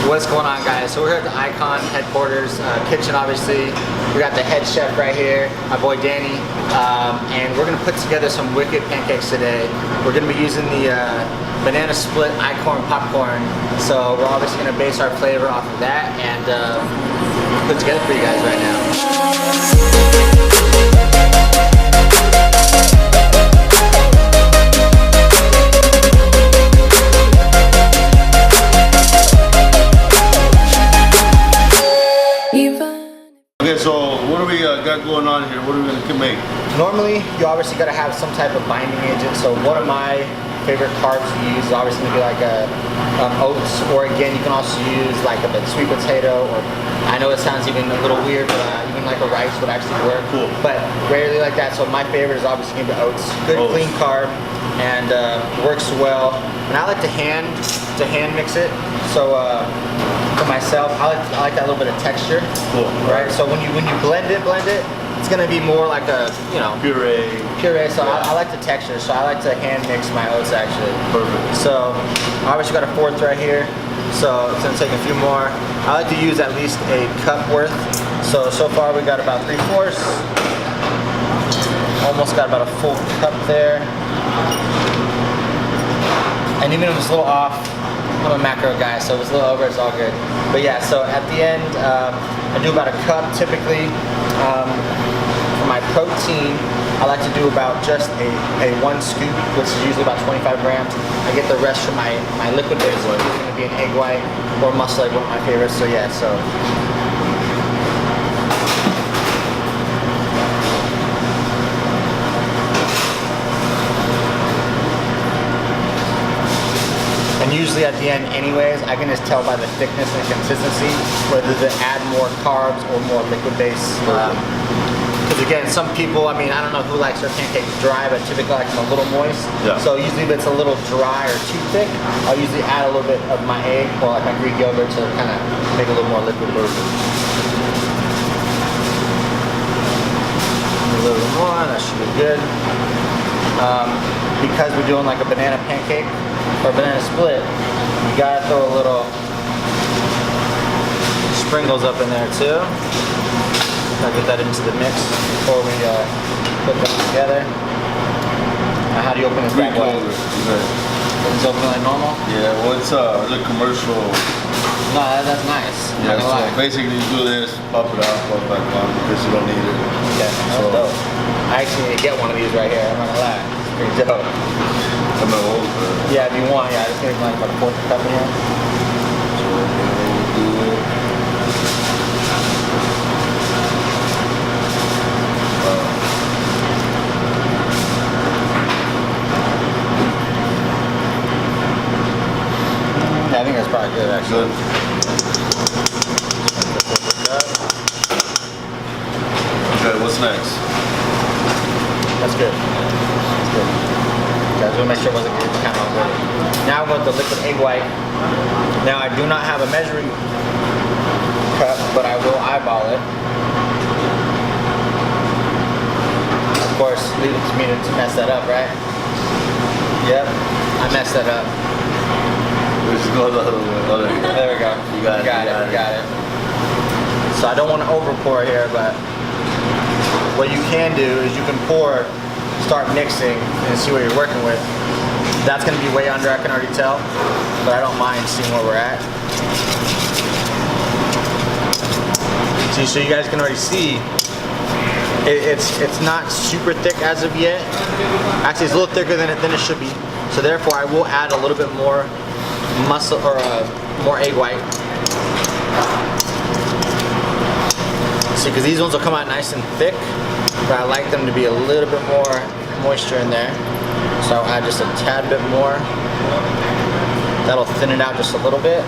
What's going on, guys? So we're here at the Icon headquarters, kitchen obviously. We got the head chef right here, my boy Danny, and we're gonna put together some wicked pancakes today. We're gonna be using the banana split Icon popcorn. So we're obviously gonna base our flavor off of that and put together for you guys right now. Okay, so what do we got going on here? What are we going to make? Normally, you obviously got to have some type of binding agent. So one of my favorite carbs to use is obviously going to be like oats, or again, you can also use like a sweet potato, or I know it sounds even a little weird, but even like a rice would actually work. Cool. But rarely like that. So my favorite is obviously going to be oats. Good, clean carb, and works well. And I like to hand mix it. So for myself, I like that little bit of texture. Cool. Right. So when you blend it, it's gonna be more like a puree. So yeah. I like the texture. So I like to hand mix my oats actually. Perfect. So obviously got a fourth right here. So it's gonna take a few more. I like to use at least a cup worth. So far we got about 3/4. Almost got about a full cup there. And even if it's a little off, I'm a macro guy, so if it's a little over, it's all good. But yeah, so at the end, I do about a cup typically. For my protein, I like to do about just a 1 scoop, which is usually about 25 grams. I get the rest from my liquid base, so it's going to be an egg white or muscle egg, one of my favorites. So yeah, so. And usually at the end anyways, I can just tell by the thickness and consistency whether to add more carbs or more liquid base. Because again, some people, I mean, I don't know who likes their pancakes dry, but typically I like them a little moist. Yeah. So usually if it's a little dry or too thick, I'll usually add a little bit of my egg or like my Greek yogurt to kind of make it a little more liquid version. A little bit more, that should be good. Because we're doing like a banana pancake or banana split, you gotta throw a little sprinkles up in there too. Gotta get that into the mix before we put them together. Now, how do you open this bad boy? It's open like normal? Yeah, well it's a commercial. No, that's nice. Yeah, so basically you do this, pop it out, pop it back on because you don't need it. Yeah, that's dope. I actually need to get one of these right here, I'm not gonna lie. It's pretty dope. Yeah, if you want, yeah, I just need like about a 4th cup in here. Yeah, I think that's probably good actually. Okay, what's next? That's good. That's good. Guys, we'll make sure it wasn't kind of already. Now I'm with the liquid egg white. Now I do not have a measuring cup, but I will eyeball it. Of course, leave it to me to mess that up, right? Yep, I messed that up. Let's go the other way. There we go. You got it. So I don't want to over pour here, but what you can do is you can pour, start mixing, and see what you're working with. That's going to be way under, I can already tell, but I don't mind seeing where we're at. See, so you guys can already see, it's not super thick as of yet. Actually, it's a little thicker than it should be. So therefore, I will add a little bit more muscle or more egg white. See, because these ones will come out nice and thick, but I like them to be a little bit more moisture in there. So I'll add just a tad bit more. That'll thin it out just a little bit.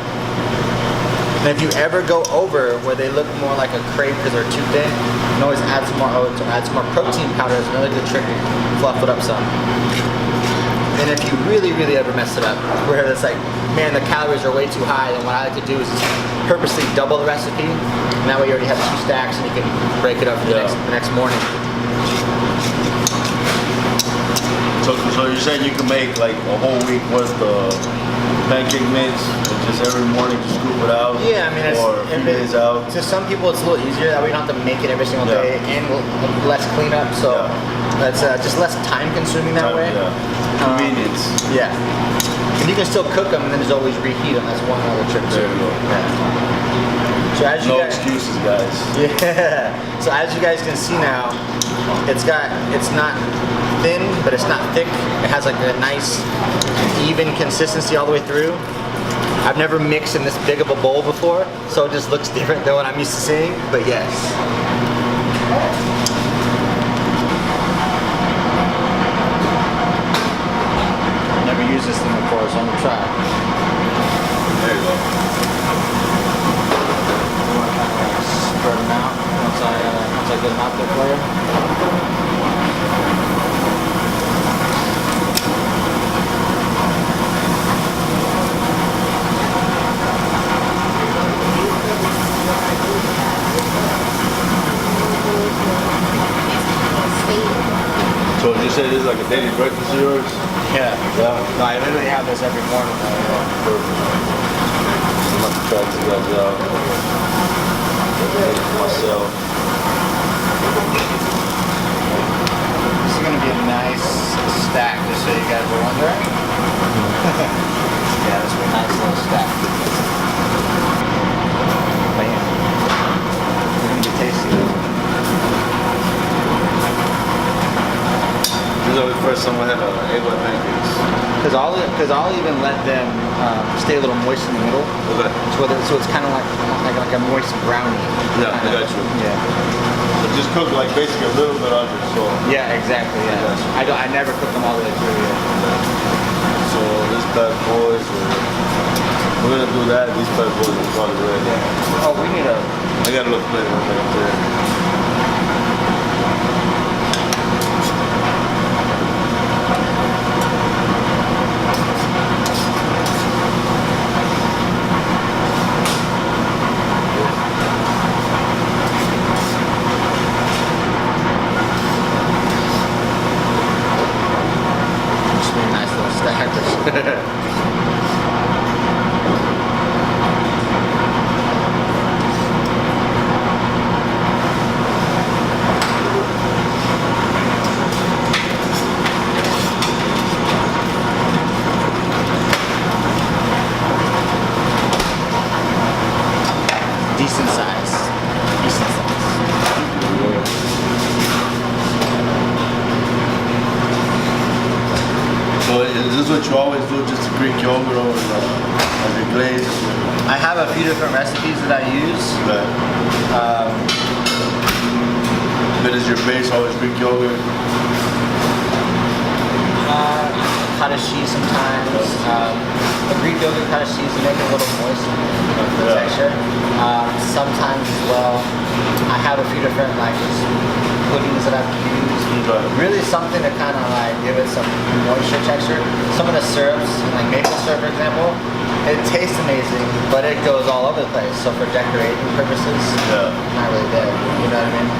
And if you ever go over where they look more like a crepe because they're too thin, you can always add some more oats or add some more protein powder. It's another good trick. Fluff it up some. And if you really ever mess it up, where it's like, man, the calories are way too high, then what I like to do is purposely double the recipe. And that way you already have 2 stacks and you can break it up for the next morning. So you're saying you can make like a whole week worth of pancake mix and just every morning just scoop it out? Yeah, I mean, or a few days out. To some people, it's a little easier that way. You don't have to make it every single day and less cleanup. So that's just less time consuming that way. Yeah. Convenience. Yeah. And you can still cook them and then just always reheat them. That's one other trick too. There you go. Yeah. So as you No guys, excuses, guys. Yeah. So as you guys can see now, it's not thin, but it's not thick. It has like a nice, even consistency all the way through. I've never mixed in this big of a bowl before, so it just looks different than what I'm used to seeing. But yes. Never used this thing before, so I'm gonna try. There you go. Spread them out once I get them out there for you. So would you say this is like a daily breakfast of yours? Yeah. No, I literally have this every morning. Perfect. I'm about to try this guys out. Myself. This is gonna be a nice stack, just so you guys are wondering. Yeah, this will be a nice little stack. Man, it's gonna be tasty though. This is the first time I had egg white pancakes. Because I'll even let them stay a little moist in the middle. Okay. So it's kind of like a moist brownie. Yeah, I got you. Yeah. So just cook like basically a little bit under, so. Yeah, exactly. Yeah. I never cook them all the way through. Yeah. So this bad boys, we're gonna do that. These bad boys are probably ready. Oh, we need a. I got a little plate right up there. Decent size. Decent size. So is this what you always do, just to Greek yogurt over the glaze? I have a few different recipes that I use. Right. But is your base always Greek yogurt? Kadashi sometimes. The Greek yogurt kadashi to make it a little moist for the texture. Sometimes as well, I have a few different like puddings that I've used. Really something to kind of like give it some moisture texture. Some of the syrups, like maple syrup for example, it tastes amazing, but it goes all over the place. So for decorating purposes, not really good. You know what I mean?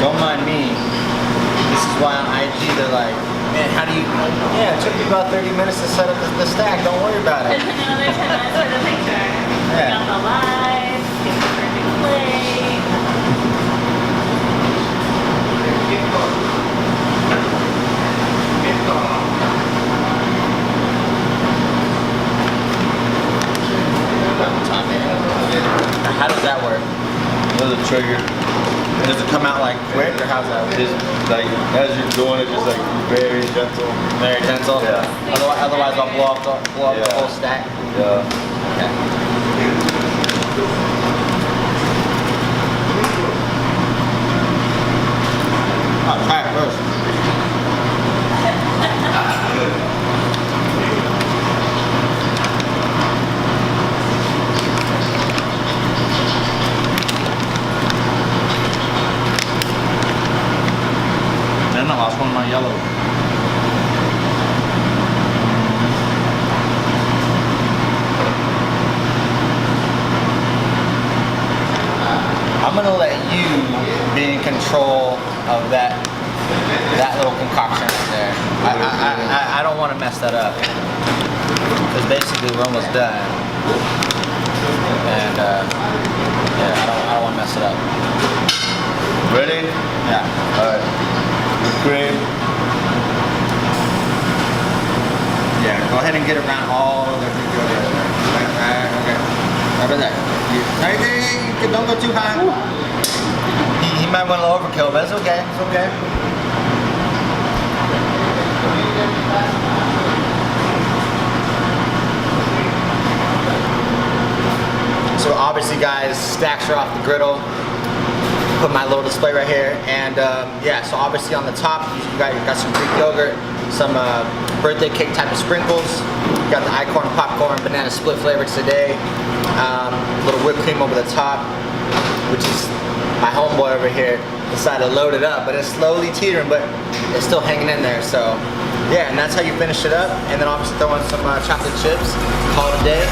Don't mind me. This is why on IG they're like, man, how do you? Yeah, it took me about 30 minutes to set up the stack. Don't worry about it. Another 10 minutes for the picture. Yeah. Bring out the lights, get the perfect plate. How does that work? There's a trigger. Does it come out like quick or how's that work? Just like as you're doing it, just like very gentle. Very gentle? Yeah. Otherwise I'll blow up the whole stack. Yeah. Okay. I'll try it first. I'm gonna let you be in control of that little concoction right there. I don't want to mess that up because basically we're almost done, and yeah, I don't want to mess it up. Ready? Yeah. All right. Whipped cream. Yeah. Go ahead and get around all the Greek yogurt. Right. Okay. How about that? Don't go too high. He might want a little overkill, but it's okay. It's okay. So obviously, guys, stacks are off the griddle. Put my little display right here, and yeah. So obviously on the top, you got some Greek yogurt, some birthday cake type of sprinkles. You got the icorn popcorn banana split flavor today. Little whipped cream over the top, which is my homeboy over here decided to load it up, but it's slowly teetering, but it's still hanging in there. So yeah, and that's how you finish it up. And then obviously throw in some chocolate chips. Call it a day.